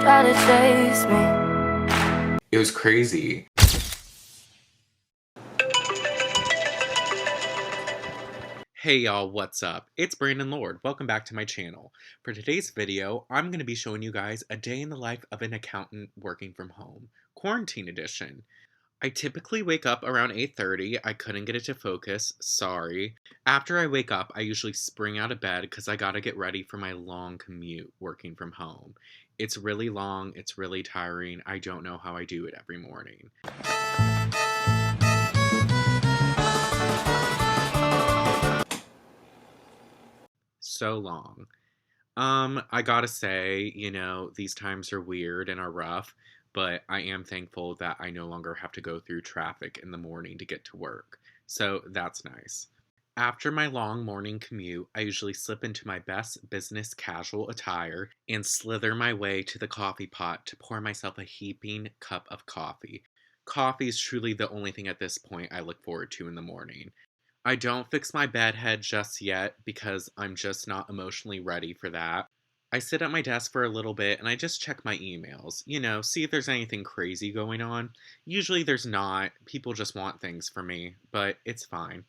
try to chase me. It was crazy. Hey y'all, what's up? It's Brandon Lord. Welcome back to my channel. For today's video, I'm going to be showing you guys a day in the life of an accountant working from home. Quarantine edition. I typically wake up around 8:30. I couldn't get it to focus, sorry. After I wake up, I usually spring out of bed because I gotta get ready for my long commute working from home. It's really long, it's really tiring. I don't know how I do it every morning. So long. I gotta say, these times are weird and are rough, but I am thankful that I no longer have to go through traffic in the morning to get to work. So that's nice. After my long morning commute, I usually slip into my best business casual attire and slither my way to the coffee pot to pour myself a heaping cup of coffee. Coffee is truly the only thing at this point I look forward to in the morning. I don't fix my bed head just yet because I'm just not emotionally ready for that. I sit at my desk for a little bit and I just check my emails, see if there's anything crazy going on. Usually there's not, people just want things from me, but it's fine.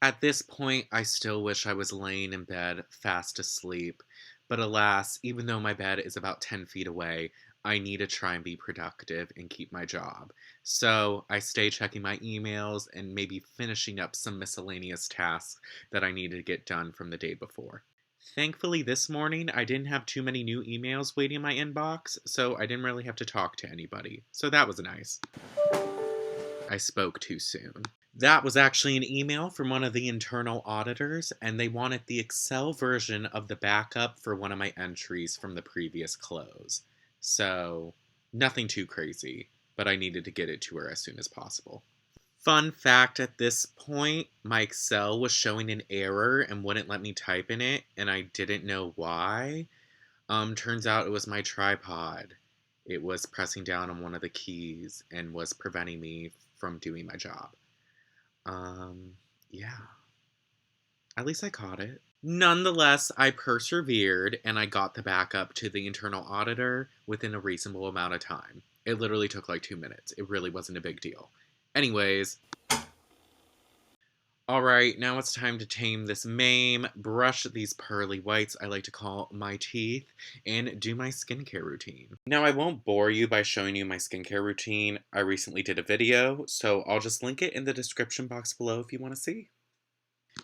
At this point, I still wish I was laying in bed, fast asleep. But alas, even though my bed is about 10 feet away, I need to try and be productive and keep my job. So I stay checking my emails and maybe finishing up some miscellaneous tasks that I needed to get done from the day before. Thankfully, this morning, I didn't have too many new emails waiting in my inbox, so I didn't really have to talk to anybody. So that was nice. I spoke too soon. That was actually an email from one of the internal auditors, and they wanted the Excel version of the backup for one of my entries from the previous close. So, nothing too crazy, but I needed to get it to her as soon as possible. Fun fact at this point, my Excel was showing an error and wouldn't let me type in it, and I didn't know why. Turns out it was my tripod. It was pressing down on one of the keys and was preventing me from doing my job. Yeah. At least I caught it. Nonetheless, I persevered and I got the backup to the internal auditor within a reasonable amount of time. It literally took like 2 minutes. It really wasn't a big deal. Anyways. Alright, now it's time to tame this mame, brush these pearly whites I like to call my teeth, and do my skincare routine. Now, I won't bore you by showing you my skincare routine. I recently did a video, so I'll just link it in the description box below if you want to see.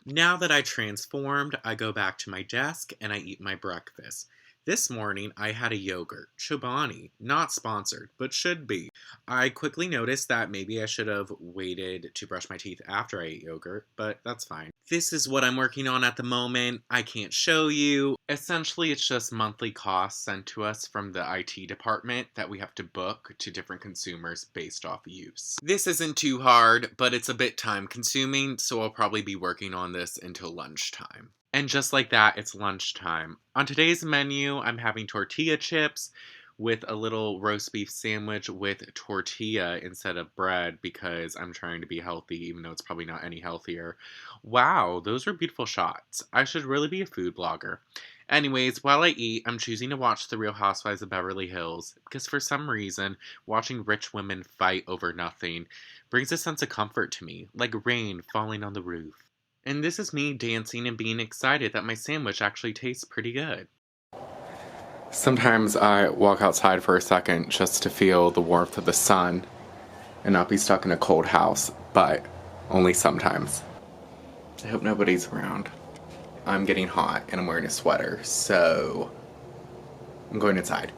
Now that I transformed, I go back to my desk and I eat my breakfast. This morning, I had a yogurt. Chobani. Not sponsored, but should be. I quickly noticed that maybe I should have waited to brush my teeth after I ate yogurt, but that's fine. This is what I'm working on at the moment. I can't show you. Essentially, it's just monthly costs sent to us from the IT department that we have to book to different consumers based off use. This isn't too hard, but it's a bit time consuming, so I'll probably be working on this until lunchtime. And just like that, it's lunchtime. On today's menu, I'm having tortilla chips with a little roast beef sandwich with tortilla instead of bread because I'm trying to be healthy, even though it's probably not any healthier. Wow, those were beautiful shots. I should really be a food blogger. Anyways, while I eat, I'm choosing to watch The Real Housewives of Beverly Hills because for some reason, watching rich women fight over nothing brings a sense of comfort to me, like rain falling on the roof. And this is me dancing and being excited that my sandwich actually tastes pretty good. Sometimes I walk outside for a second just to feel the warmth of the sun and not be stuck in a cold house, but only sometimes. I hope nobody's around. I'm getting hot and I'm wearing a sweater, so I'm going inside.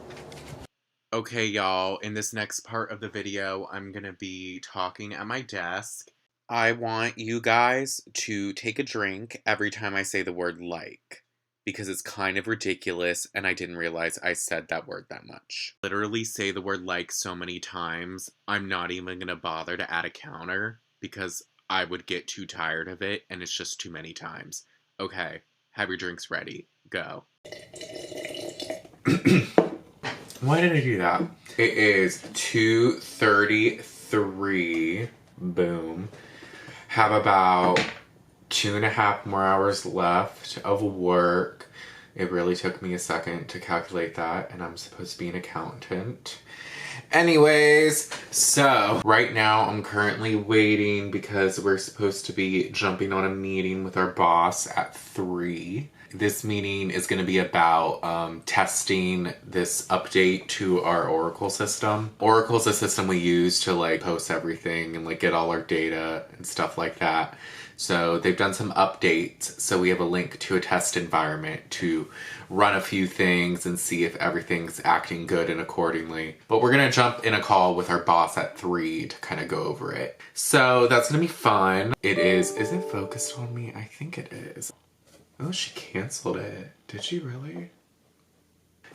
Okay, y'all, in this next part of the video, I'm gonna be talking at my desk. I want you guys to take a drink every time I say the word like, because it's kind of ridiculous and I didn't realize I said that word that much. Literally say the word like so many times, I'm not even gonna bother to add a counter because I would get too tired of it and it's just too many times. Okay, have your drinks ready. Go. Why did I do that? It is 2:33. Boom. Have about 2.5 more hours left of work. It really took me a second to calculate that, and I'm supposed to be an accountant. Anyways, so right now I'm currently waiting because we're supposed to be jumping on a meeting with our boss at 3. This meeting is going to be about testing this update to our Oracle system. Oracle's a system we use to like post everything and like get all our data and stuff like that. So they've done some updates, so we have a link to a test environment to run a few things and see if everything's acting good and accordingly. But we're gonna jump in a call with our boss at 3 to kind of go over it. So that's gonna be fun. Is it focused on me? I think it is. Oh, she canceled it. Did she really?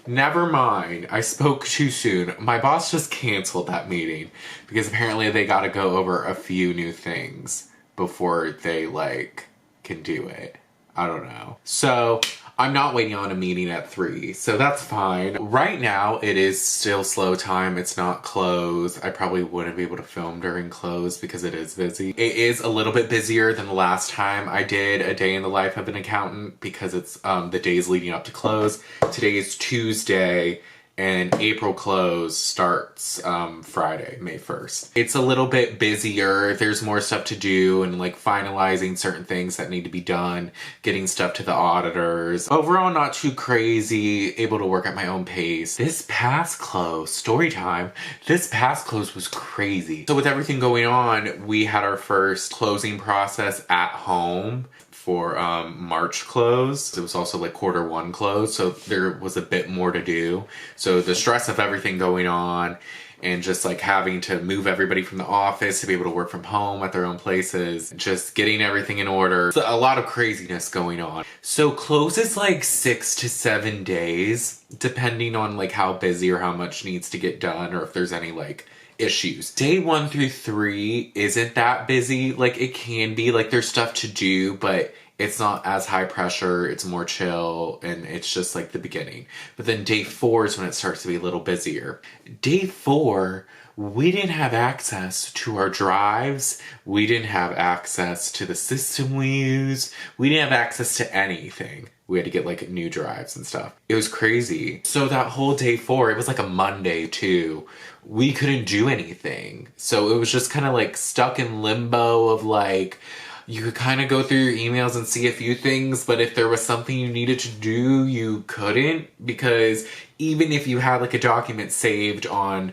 Never mind. I spoke too soon. My boss just canceled that meeting because apparently they gotta go over a few new things before they like can do it. I don't know. So I'm not waiting on a meeting at 3, so that's fine. Right now it is still slow time. It's not close. I probably wouldn't be able to film during close because it is busy. It is a little bit busier than the last time I did a day in the life of an accountant because it's the days leading up to close. Today is Tuesday, and April close starts Friday, May 1st. It's a little bit busier. There's more stuff to do and like finalizing certain things that need to be done, getting stuff to the auditors. Overall, not too crazy, able to work at my own pace. This past close, story time, this past close was crazy. So with everything going on, we had our first closing process at home for March close. It was also like Q1 close, so there was a bit more to do. So the stress of everything going on and just like having to move everybody from the office to be able to work from home at their own places, just getting everything in order. So a lot of craziness going on. So close is like 6 to 7 days, depending on like how busy or how much needs to get done or if there's any like issues. Day 1 through 3 isn't that busy. Like it can be, like there's stuff to do, but it's not as high pressure, it's more chill, and it's just like the beginning. But then day 4 is when it starts to be a little busier. Day 4, we didn't have access to our drives. We didn't have access to the system we use. We didn't have access to anything. We had to get like new drives and stuff. It was crazy. So that whole day 4, it was like a Monday too. We couldn't do anything. So it was just kind of like stuck in limbo of like, you could kind of go through your emails and see a few things, but if there was something you needed to do, you couldn't, because even if you had like a document saved on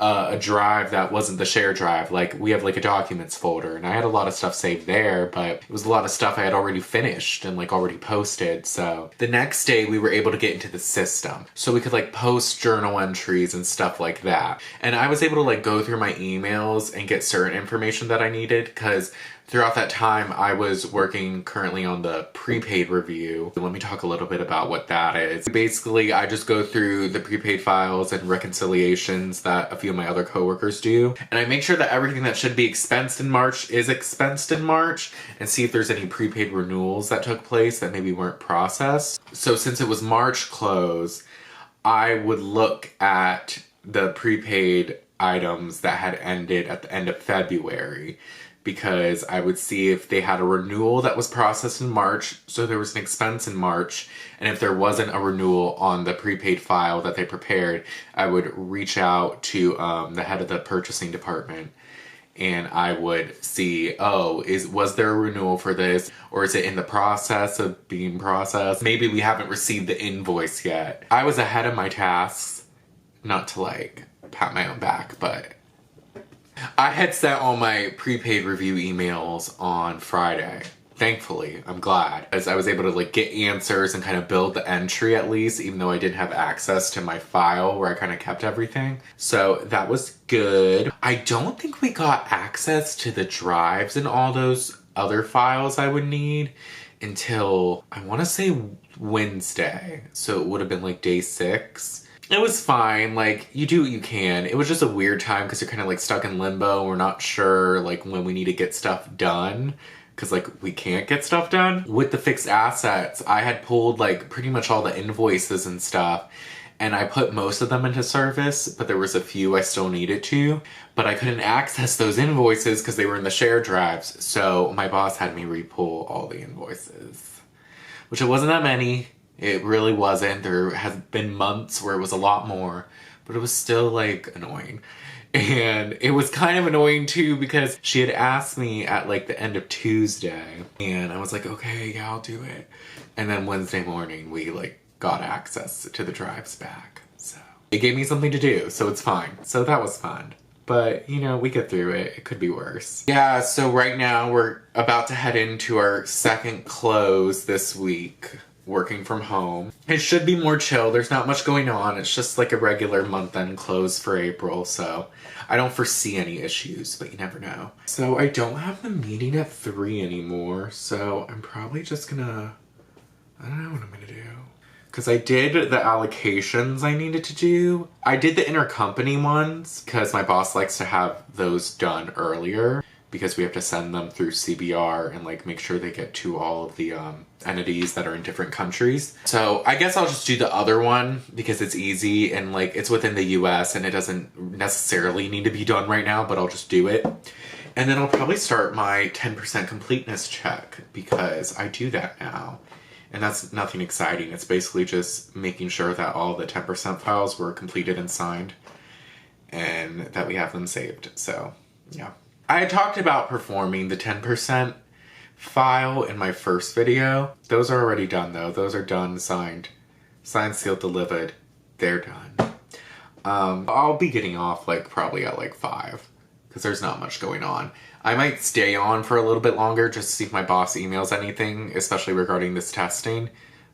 a drive that wasn't the share drive, like we have like a documents folder, and I had a lot of stuff saved there, but it was a lot of stuff I had already finished and like already posted. So the next day we were able to get into the system, so we could like post journal entries and stuff like that, and I was able to like go through my emails and get certain information that I needed, because throughout that time, I was working currently on the prepaid review. Let me talk a little bit about what that is. Basically, I just go through the prepaid files and reconciliations that a few of my other coworkers do, and I make sure that everything that should be expensed in March is expensed in March, and see if there's any prepaid renewals that took place that maybe weren't processed. So since it was March close, I would look at the prepaid items that had ended at the end of February, because I would see if they had a renewal that was processed in March, so there was an expense in March, and if there wasn't a renewal on the prepaid file that they prepared, I would reach out to the head of the purchasing department, and I would see, oh, was there a renewal for this, or is it in the process of being processed? Maybe we haven't received the invoice yet. I was ahead of my tasks, not to like pat my own back, but I had sent all my prepaid review emails on Friday. Thankfully, I'm glad, as I was able to like get answers and kind of build the entry at least, even though I didn't have access to my file where I kind of kept everything. So that was good. I don't think we got access to the drives and all those other files I would need until, I want to say Wednesday. So it would have been like day 6. It was fine, like, you do what you can. It was just a weird time because you're kind of like stuck in limbo. We're not sure like when we need to get stuff done, because like we can't get stuff done. With the fixed assets, I had pulled like pretty much all the invoices and stuff, and I put most of them into service, but there was a few I still needed to. But I couldn't access those invoices because they were in the share drives, so my boss had me re-pull all the invoices. Which it wasn't that many. It really wasn't. There has been months where it was a lot more, but it was still like annoying. And it was kind of annoying too because she had asked me at like the end of Tuesday and I was like, okay, yeah, I'll do it. And then Wednesday morning we like got access to the drives back. So it gave me something to do, so it's fine. So that was fun. But, you know, we get through it. It could be worse. Yeah, so right now we're about to head into our second close this week, working from home. It should be more chill. There's not much going on. It's just like a regular month-end close for April, so I don't foresee any issues, but you never know. So I don't have the meeting at 3 anymore, so I'm probably just gonna... I don't know what I'm gonna do. Because I did the allocations I needed to do. I did the intercompany ones because my boss likes to have those done earlier because we have to send them through CBR and like make sure they get to all of the entities that are in different countries. So I guess I'll just do the other one because it's easy and like it's within the US and it doesn't necessarily need to be done right now, but I'll just do it. And then I'll probably start my 10% completeness check because I do that now. And that's nothing exciting. It's basically just making sure that all the 10% files were completed and signed and that we have them saved. So, yeah. I had talked about performing the 10% file in my first video. Those are already done though. Those are done, signed. Signed, sealed, delivered. They're done. I'll be getting off like probably at like 5 because there's not much going on. I might stay on for a little bit longer just to see if my boss emails anything, especially regarding this testing.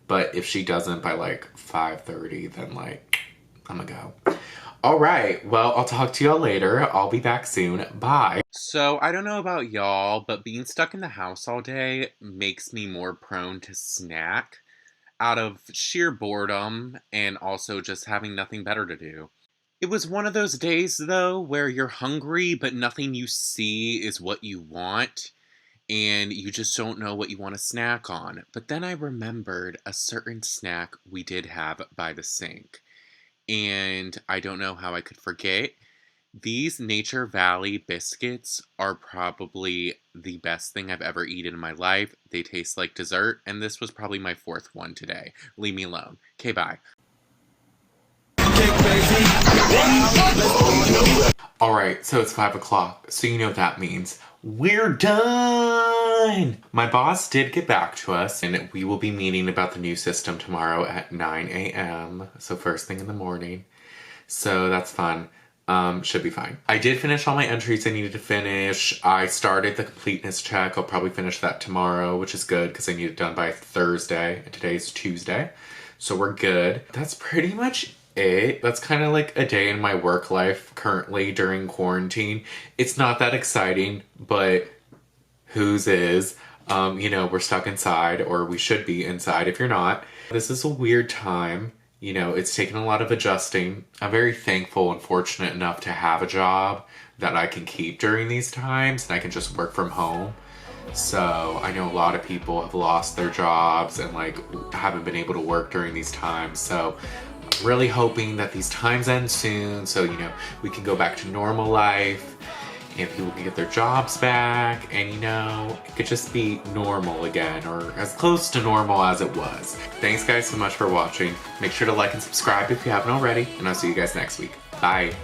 But if she doesn't by like 5:30, then like, I'm gonna go. All right, well, I'll talk to y'all later. I'll be back soon. Bye. So, I don't know about y'all, but being stuck in the house all day makes me more prone to snack out of sheer boredom and also just having nothing better to do. It was one of those days, though, where you're hungry, but nothing you see is what you want, and you just don't know what you want to snack on. But then I remembered a certain snack we did have by the sink, and I don't know how I could forget. These Nature Valley biscuits are probably the best thing I've ever eaten in my life. They taste like dessert, and this was probably my 4th one today. Leave me alone. Okay, bye. Alright, so it's 5 o'clock, so you know what that means. We're done! My boss did get back to us, and we will be meeting about the new system tomorrow at 9 a.m. So first thing in the morning. So that's fun. Should be fine. I did finish all my entries I needed to finish. I started the completeness check. I'll probably finish that tomorrow, which is good because I need it done by Thursday. And today's Tuesday. So we're good. That's pretty much it. That's kind of like a day in my work life currently during quarantine. It's not that exciting, but whose is? You know, we're stuck inside, or we should be inside if you're not. This is a weird time. You know, it's taken a lot of adjusting. I'm very thankful and fortunate enough to have a job that I can keep during these times, and I can just work from home. So I know a lot of people have lost their jobs and like haven't been able to work during these times. So I'm really hoping that these times end soon so, you know, we can go back to normal life and people can get their jobs back and, you know, it could just be normal again or as close to normal as it was. Thanks guys so much for watching. Make sure to like and subscribe if you haven't already, and I'll see you guys next week. Bye.